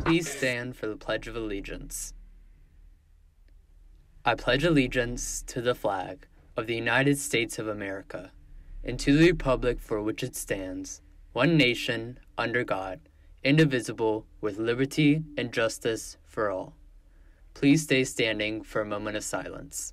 Please stand for the Pledge of Allegiance. I pledge allegiance to the flag of the United States of America and to the republic for which it stands, one nation, under God, indivisible, with liberty and justice for all. Please stay standing for a moment of silence.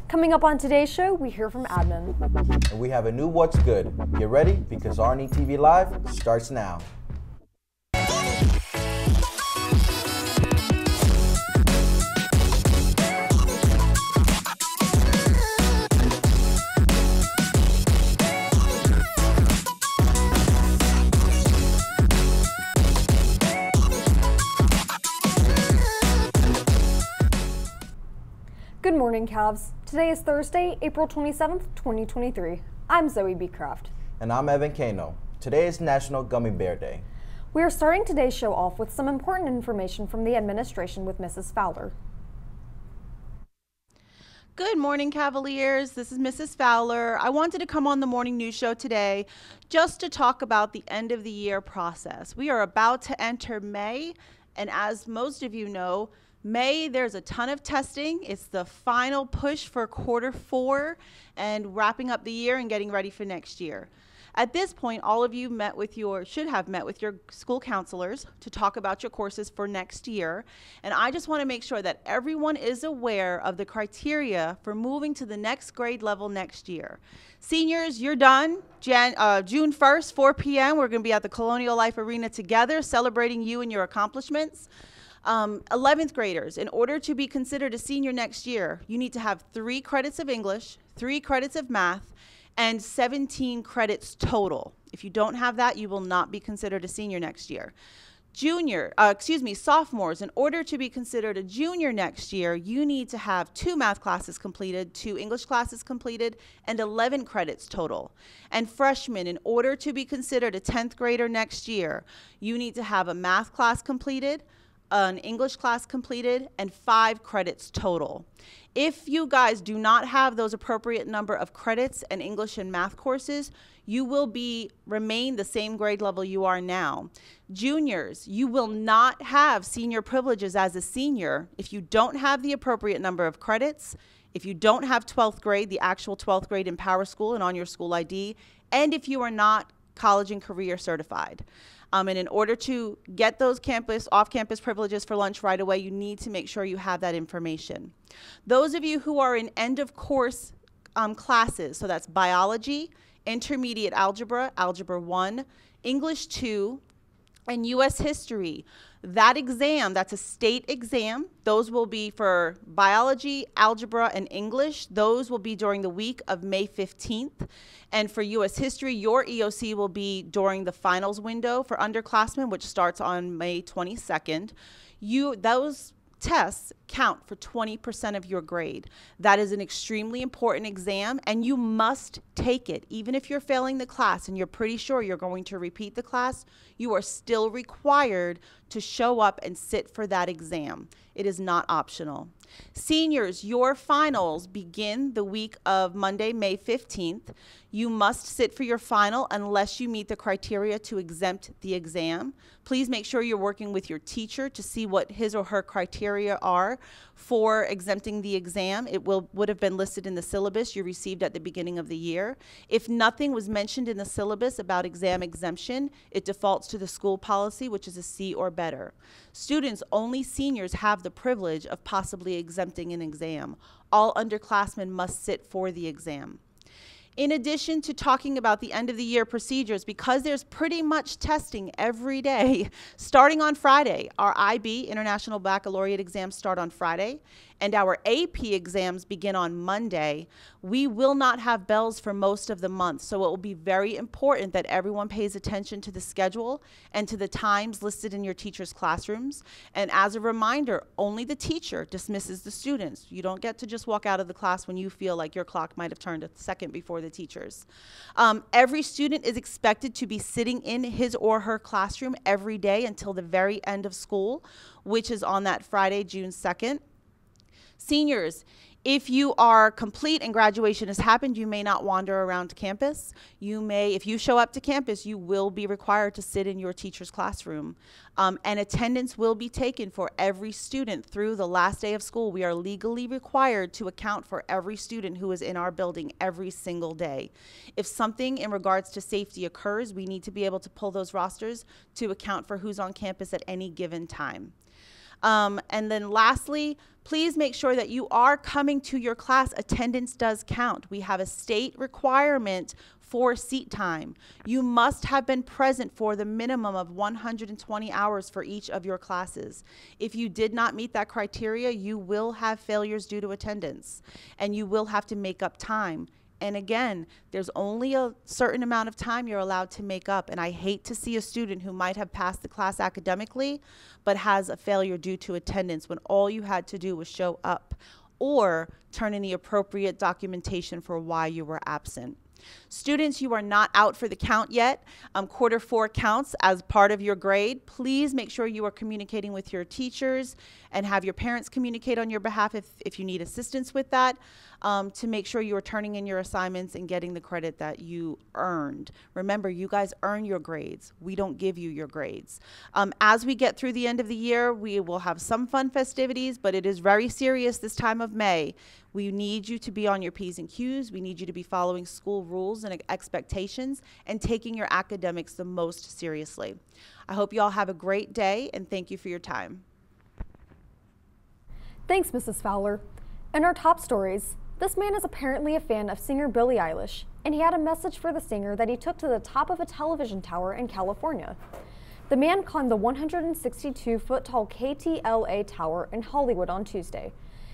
Coming up on today's show, we hear from admin. And we have a new What's Good. Get ready because RNE-TV Live starts now. Good morning, Cavs. Today is Thursday, April 27th, 2023. I'm Zoe B. Kraft. And I'm Evan Kano. Today is National Gummy Bear Day. We are starting today's show off with some important information from the administration with Mrs. Fowler. Good morning, Cavaliers. This is Mrs. Fowler. I wanted to come on the morning news show today just to talk about the end of the year process. We are about to enter May, and as most of you know, May, there's a ton of testing. It's the final push for Q4 and wrapping up the year and getting ready for next year. At this point, all of you should have met with your school counselors to talk about your courses for next year. And I just want to make sure that everyone is aware of the criteria for moving to the next grade level next year. Seniors, you're done. June 1st, 4 p.m., we're going to be at the Colonial Life Arena together celebrating you and your accomplishments. 11th graders, in order to be considered a senior next year, you need to have 3 credits of English, 3 credits of math, and 17 credits total. If you don't have that, you will not be considered a senior next year. Sophomores, in order to be considered a junior next year, you need to have 2 math classes completed, 2 English classes completed, and 11 credits total. And freshmen, in order to be considered a 10th grader next year, you need to have a math class completed, an English class completed, and 5 credits total. If you guys do not have those appropriate number of credits and English and math courses, you will remain the same grade level you are now. Juniors, you will not have senior privileges as a senior if you don't have the appropriate number of credits, if you don't have 12th grade, the actual 12th grade in Power School and on your school ID, and if you are not college and career certified. And in order to get those off-campus privileges for lunch right away, you need to make sure you have that information. Those of you who are in end-of-course classes, so that's biology, intermediate algebra, algebra 1, English 2, and U.S. history, that exam, that's a state exam. Those will be for biology, algebra, and English. Those will be during the week of May 15th. And for U.S. history, your EOC will be during the finals window for underclassmen, which starts on May 22nd. Those tests count for 20% of your grade. That is an extremely important exam, and you must take it. Even if you're failing the class and you're pretty sure you're going to repeat the class, you are still required to show up and sit for that exam. It is not optional. Seniors, your finals begin the week of Monday, May 15th. You must sit for your final unless you meet the criteria to exempt the exam. Please make sure you're working with your teacher to see what his or her criteria are for exempting the exam. It would have been listed in the syllabus you received at the beginning of the year. If nothing was mentioned in the syllabus about exam exemption, it defaults to the school policy, which is a C or better. Students, only seniors have the privilege of possibly exempting an exam. All underclassmen must sit for the exam. In addition to talking about the end of the year procedures, because there's pretty much testing every day, starting on Friday, our IB, International Baccalaureate exams start on Friday, and our AP exams begin on Monday. We will not have bells for most of the month, so it will be very important that everyone pays attention to the schedule and to the times listed in your teacher's classrooms. And as a reminder, only the teacher dismisses the students. You don't get to just walk out of the class when you feel like your clock might have turned a second before the teachers. Every student is expected to be sitting in his or her classroom every day until the very end of school, which is on that Friday, June 2nd. Seniors, if you are complete and graduation has happened, you may not wander around campus. If you show up to campus, you will be required to sit in your teacher's classroom. And attendance will be taken for every student through the last day of school. We are legally required to account for every student who is in our building every single day. If something in regards to safety occurs, we need to be able to pull those rosters to account for who's on campus at any given time. And then lastly, please make sure that you are coming to your class. Attendance does count. We have a state requirement for seat time. You must have been present for the minimum of 120 hours for each of your classes. If you did not meet that criteria, you will have failures due to attendance, and you will have to make up time. And again, there's only a certain amount of time you're allowed to make up. And I hate to see a student who might have passed the class academically, but has a failure due to attendance when all you had to do was show up or turn in the appropriate documentation for why you were absent. Students, you are not out for the count yet. Quarter 4 counts as part of your grade. Please make sure you are communicating with your teachers and have your parents communicate on your behalf if you need assistance with that, to make sure you are turning in your assignments and getting the credit that you earned. Remember, you guys earn your grades. We don't give you your grades. As we get through the end of the year, we will have some fun festivities, but it is very serious this time of May. We need you to be on your P's and Q's. We need you to be following school rules and expectations and taking your academics the most seriously. I hope you all have a great day, and thank you for your time. Thanks, Mrs. Fowler. In our top stories, this man is apparently a fan of singer Billie Eilish, and he had a message for the singer that he took to the top of a television tower in California. The man climbed the 162-foot-tall KTLA tower in Hollywood on Tuesday.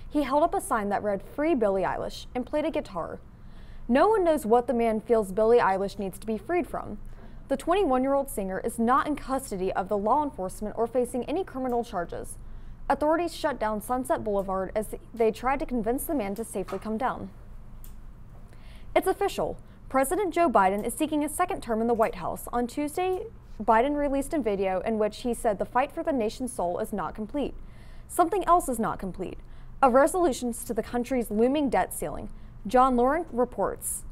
He held up a sign that read "Free Billie Eilish" and played a guitar. No one knows what the man feels Billie Eilish needs to be freed from. The 21-year-old singer is not in custody of the law enforcement or facing any criminal charges. Authorities shut down Sunset Boulevard as they tried to convince the man to safely come down. It's official. President Joe Biden is seeking a second term in the White House. On Tuesday, Biden released a video in which he said the fight for the nation's soul is not complete. Something else is not complete: a resolution to the country's looming debt ceiling. John Lauren reports.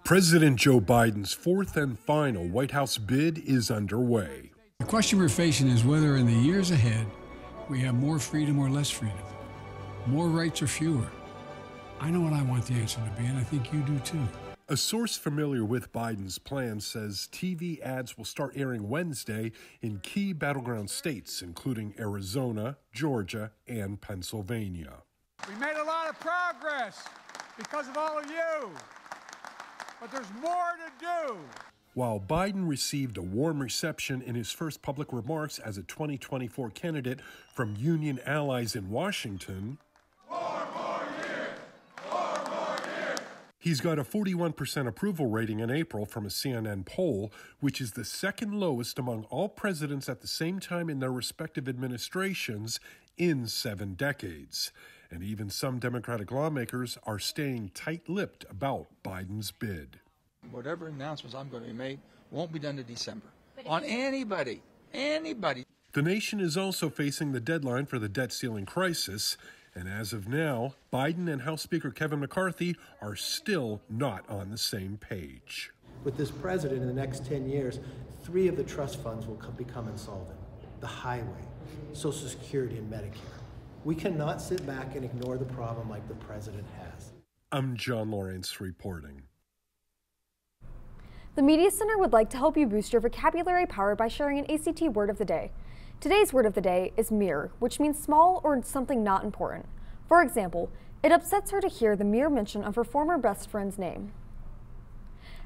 President Joe Biden's fourth and final White House bid is underway. The question we're facing is whether in the years ahead we have more freedom or less freedom, more rights or fewer. I know what I want the answer to be, and I think you do too. A source familiar with Biden's plan says TV ads will start airing Wednesday in key battleground states, including Arizona, Georgia, and Pennsylvania. We made a lot of progress because of all of you, but there's more to do. While Biden received a warm reception in his first public remarks as a 2024 candidate from union allies in Washington, he's got a 41% approval rating in April from a CNN poll, which is the second lowest among all presidents at the same time in their respective administrations in 7 decades. And even some Democratic lawmakers are staying tight-lipped about Biden's bid. Whatever announcements I'm going to make won't be done to December on anybody. The nation is also facing the deadline for the debt ceiling crisis, and as of now, Biden and House Speaker Kevin McCarthy are still not on the same page. With this president, in the next 10 years, 3 of the trust funds will become insolvent. The highway, Social Security, and Medicare. We cannot sit back and ignore the problem like the president has. I'm John Lawrence reporting. The Media Center would like to help you boost your vocabulary power by sharing an ACT word of the day. Today's word of the day is mere, which means small or something not important. For example, it upsets her to hear the mere mention of her former best friend's name.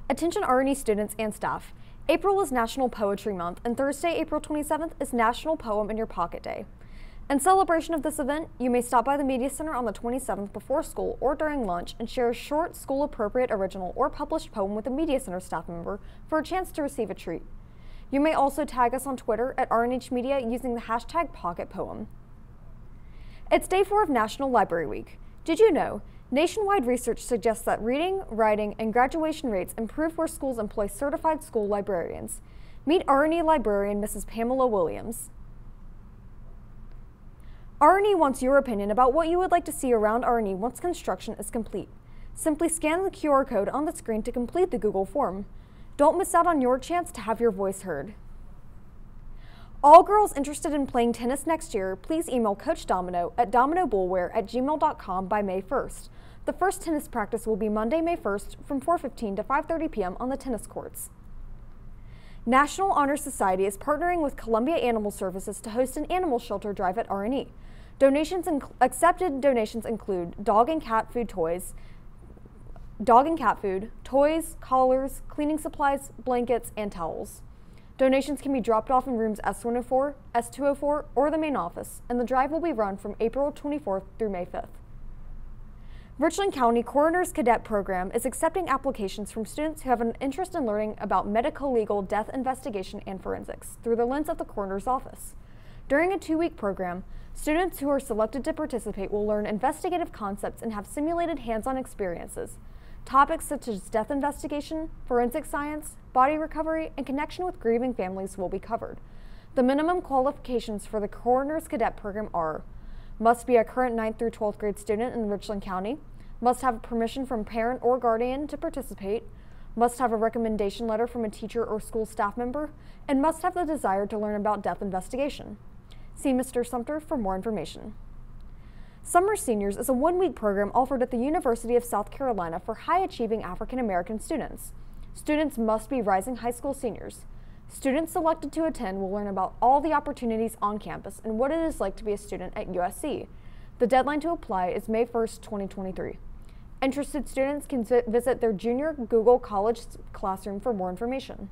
Attention RNE students and staff. April is National Poetry Month, and Thursday, April 27th is National Poem in Your Pocket Day. In celebration of this event, you may stop by the Media Center on the 27th before school or during lunch and share a short, school-appropriate original or published poem with a Media Center staff member for a chance to receive a treat. You may also tag us on Twitter at RNH Media using the hashtag PocketPoem. It's Day 4 of National Library Week. Did you know? Nationwide research suggests that reading, writing, and graduation rates improve where schools employ certified school librarians. Meet RNE librarian Mrs. Pamela Williams. RNE wants your opinion about what you would like to see around RNE once construction is complete. Simply scan the QR code on the screen to complete the Google form. Don't miss out on your chance to have your voice heard. All girls interested in playing tennis next year, please email Coach Domino at dominobullwear@gmail.com by May 1st. The first tennis practice will be Monday, May 1st from 4:15 to 5:30 p.m. on the tennis courts. National Honor Society is partnering with Columbia Animal Services to host an animal shelter drive at RNE. Accepted donations include dog and cat food, toys, collars, cleaning supplies, blankets, and towels. Donations can be dropped off in rooms S104, S204, or the main office, and the drive will be run from April 24th through May 5th. Richland County Coroner's Cadet program is accepting applications from students who have an interest in learning about medical legal death investigation and forensics through the lens of the coroner's office. During a 2-week program, students who are selected to participate will learn investigative concepts and have simulated hands-on experiences. Topics such as death investigation, forensic science, body recovery, and connection with grieving families will be covered. The minimum qualifications for the Coroner's Cadet program are: must be a current 9th through 12th grade student in Richland County, must have permission from parent or guardian to participate, must have a recommendation letter from a teacher or school staff member, and must have the desire to learn about death investigation. See Mr. Sumter for more information. Summer Seniors is a 1-week program offered at the University of South Carolina for high-achieving African American students. Students must be rising high school seniors. Students selected to attend will learn about all the opportunities on campus and what it is like to be a student at USC. The deadline to apply is May 1st, 2023. Interested students can visit their junior Google College Classroom for more information.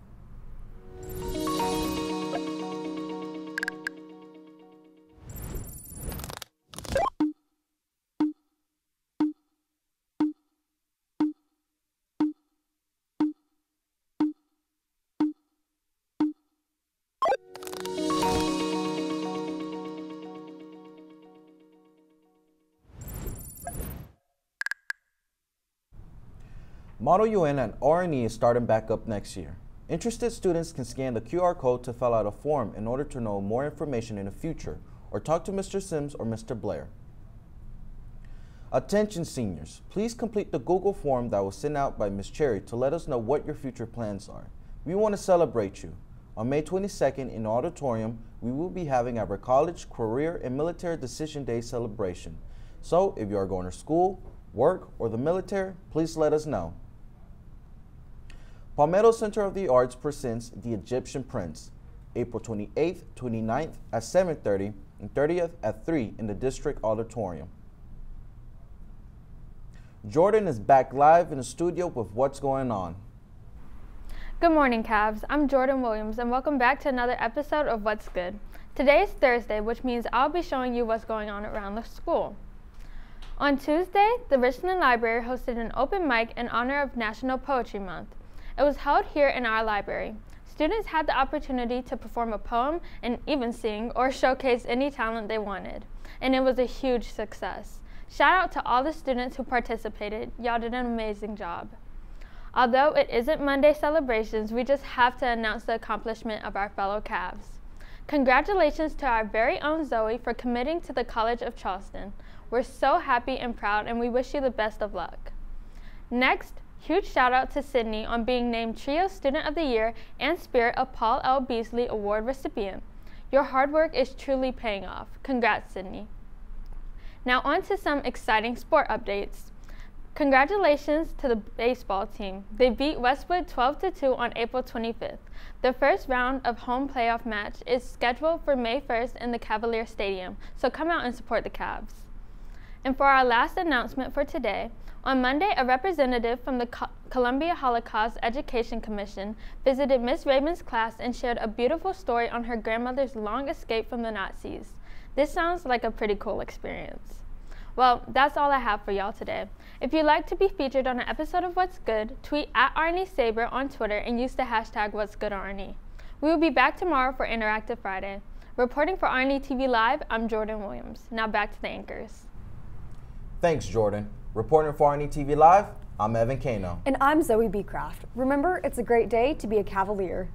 Model UN and RNE is starting back up next year. Interested students can scan the QR code to fill out a form in order to know more information in the future or talk to Mr. Sims or Mr. Blair. Attention seniors, please complete the Google form that was sent out by Ms. Cherry to let us know what your future plans are. We want to celebrate you. On May 22nd in the auditorium, we will be having our college, career, and military decision day celebration. So if you are going to school, work, or the military, please let us know. Palmetto Center of the Arts presents The Egyptian Prince, April 28th, 29th at 7:30 and 30th at 3 in the District Auditorium. Jordan is back live in the studio with what's going on. Good morning, Cavs. I'm Jordan Williams, and welcome back to another episode of What's Good. Today is Thursday, which means I'll be showing you what's going on around the school. On Tuesday, the Richland Library hosted an open mic in honor of National Poetry Month. It was held here in our library. Students had the opportunity to perform a poem and even sing or showcase any talent they wanted, and it was a huge success. Shout out to all the students who participated. Y'all did an amazing job. Although it isn't Monday celebrations, we just have to announce the accomplishment of our fellow Cavs. Congratulations to our very own Zoe for committing to the College of Charleston. We're so happy and proud, and we wish you the best of luck. Next, huge shout out to Sydney on being named Trio Student of the Year and Spirit of Paul L. Beasley Award recipient. Your hard work is truly paying off. Congrats, Sydney. Now on to some exciting sport updates. Congratulations to the baseball team. They beat Westwood 12-2 on April 25th. The first round of home playoff match is scheduled for May 1st in the Cavalier Stadium, so come out and support the Cavs. And for our last announcement for today, on Monday, a representative from the Columbia Holocaust Education Commission visited Miss Raymond's class and shared a beautiful story on her grandmother's long escape from the Nazis. This sounds like a pretty cool experience. Well, that's all I have for y'all today. If you'd like to be featured on an episode of What's Good, tweet at RNE-Saber on Twitter and use the hashtag What'sGoodRNE. We will be back tomorrow for Interactive Friday. Reporting for RNE-TV Live, I'm Jordan Williams. Now back to the anchors. Thanks, Jordan. Reporting for RNE-TV Live, I'm Evan Kano. And I'm Zoe Beecraft. Remember, it's a great day to be a Cavalier.